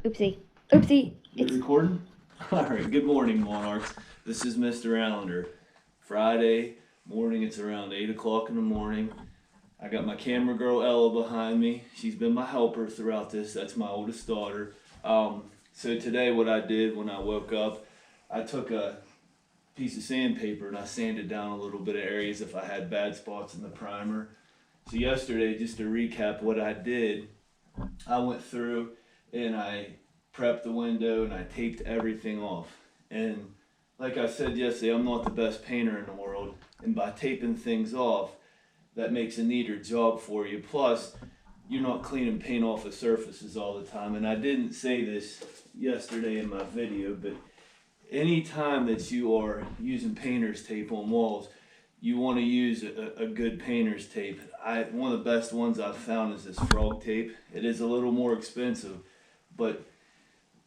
Oopsie. Oopsie. You recording? Alright, good morning, Monarchs. This is Mr. Allender. Friday morning, it's around 8 o'clock in the morning. I got my camera girl Ella behind me. She's been my helper throughout this. That's my oldest daughter. So today what I did when I woke up, I took a piece of sandpaper and I sanded down a little bit of areas if I had bad spots in the primer. So yesterday, just to recap what I did, I went through and I prepped the window and I taped everything off. And like I said yesterday, I'm not the best painter in the world, and by taping things off, that makes a neater job for you. Plus, you're not cleaning paint off of surfaces all the time. And I didn't say this yesterday in my video, but anytime that you are using painter's tape on walls, you want to use a good painter's tape. One of the best ones I've found is this frog tape. It is a little more expensive, but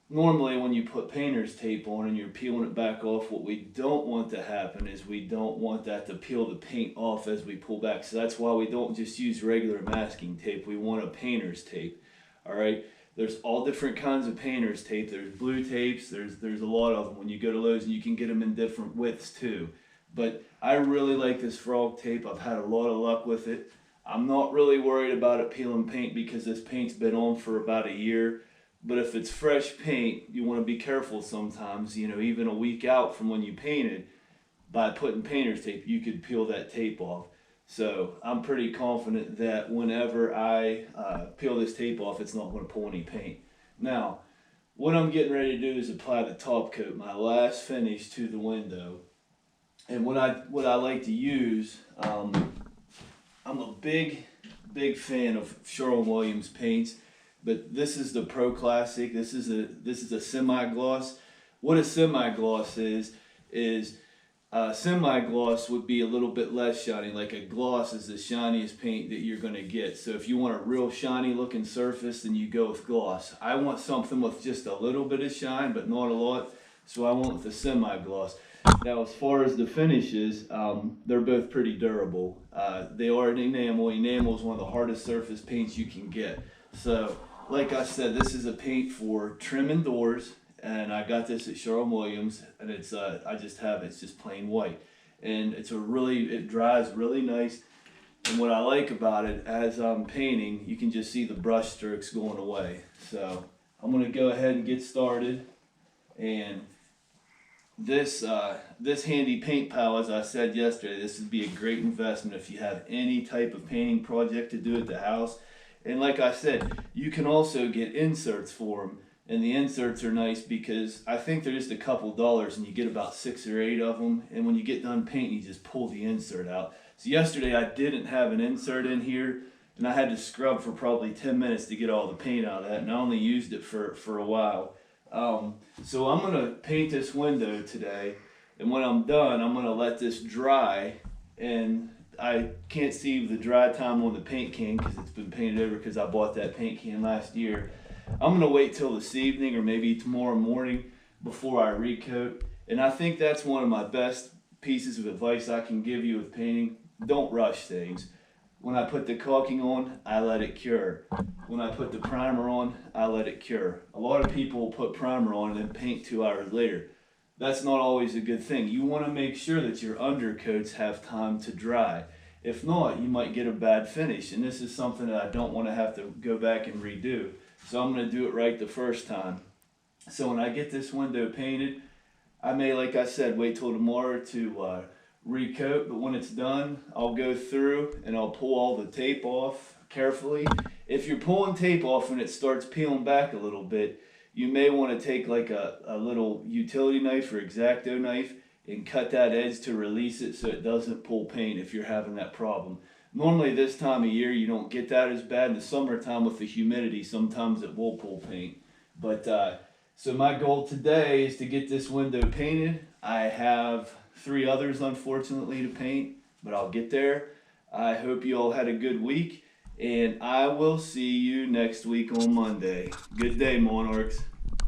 normally when you put painter's tape on and you're peeling it back off, what we don't want to happen is we don't want that to peel the paint off as we pull back. So that's why we don't just use regular masking tape. We want a painter's tape. All right. There's all different kinds of painter's tape. There's blue tapes. There's a lot of them. When you go to Lowe's, and you can get them in different widths too. But I really like this frog tape. I've had a lot of luck with it. I'm not really worried about it peeling paint because this paint's been on for about a year. But if it's fresh paint, you want to be careful sometimes. You know, even a week out from when you painted, by putting painter's tape, you could peel that tape off. So I'm pretty confident that whenever I peel this tape off, it's not going to pull any paint. Now, what I'm getting ready to do is apply the top coat, my last finish to the window. And what I like to use, I'm a big fan of Sherwin-Williams paints, but this is the Pro Classic. This is a semi-gloss. What a semi-gloss is semi-gloss would be a little bit less shiny. Like a gloss is the shiniest paint that you're going to get. So if you want a real shiny looking surface, then you go with gloss. I want something with just a little bit of shine, but not a lot. So I went with the semi-gloss. Now, as far as the finishes, they're both pretty durable. They are an enamel. Enamel is one of the hardest surface paints you can get. So, like I said, this is a paint for trim and doors, and I got this at Sherwin-Williams, and it's it's just plain white, and it dries really nice. And what I like about it, as I'm painting, you can just see the brush strokes going away. So I'm gonna go ahead and get started, and this handy paint pal, as I said yesterday, this would be a great investment if you have any type of painting project to do at the house. And like I said, you can also get inserts for them, and the inserts are nice because I think they're just a couple dollars, and you get about 6 or 8 of them. And when you get done painting, you just pull the insert out. So yesterday I didn't have an insert in here, and I had to scrub for probably 10 minutes to get all the paint out of that, and I only used it for a while. So I'm gonna paint this window today, and when I'm done, I'm gonna let this dry. And I can't see the dry time on the paint can because it's been painted over because I bought that paint can last year. I'm gonna wait till this evening or maybe tomorrow morning before I recoat. And I think that's one of my best pieces of advice I can give you with painting. Don't rush things. When I put the caulking on, I let it cure. When I put the primer on, I let it cure. A lot of people put primer on and then paint 2 hours later. That's not always a good thing. You want to make sure that your undercoats have time to dry. If not, you might get a bad finish, and this is something that I don't want to have to go back and redo. So I'm going to do it right the first time. So when I get this window painted, I may, like I said, wait till tomorrow to recoat, but when it's done, I'll go through and I'll pull all the tape off carefully. If you're pulling tape off and it starts peeling back a little bit, you may want to take like a little utility knife or X-Acto knife and cut that edge to release it so it doesn't pull paint if you're having that problem. Normally this time of year you don't get that as bad. In the summertime with the humidity, sometimes it will pull paint. But so my goal today is to get this window painted. I have 3 others unfortunately to paint, but I'll get there. I hope you all had a good week, and I will see you next week on Monday. Good day, Monarchs.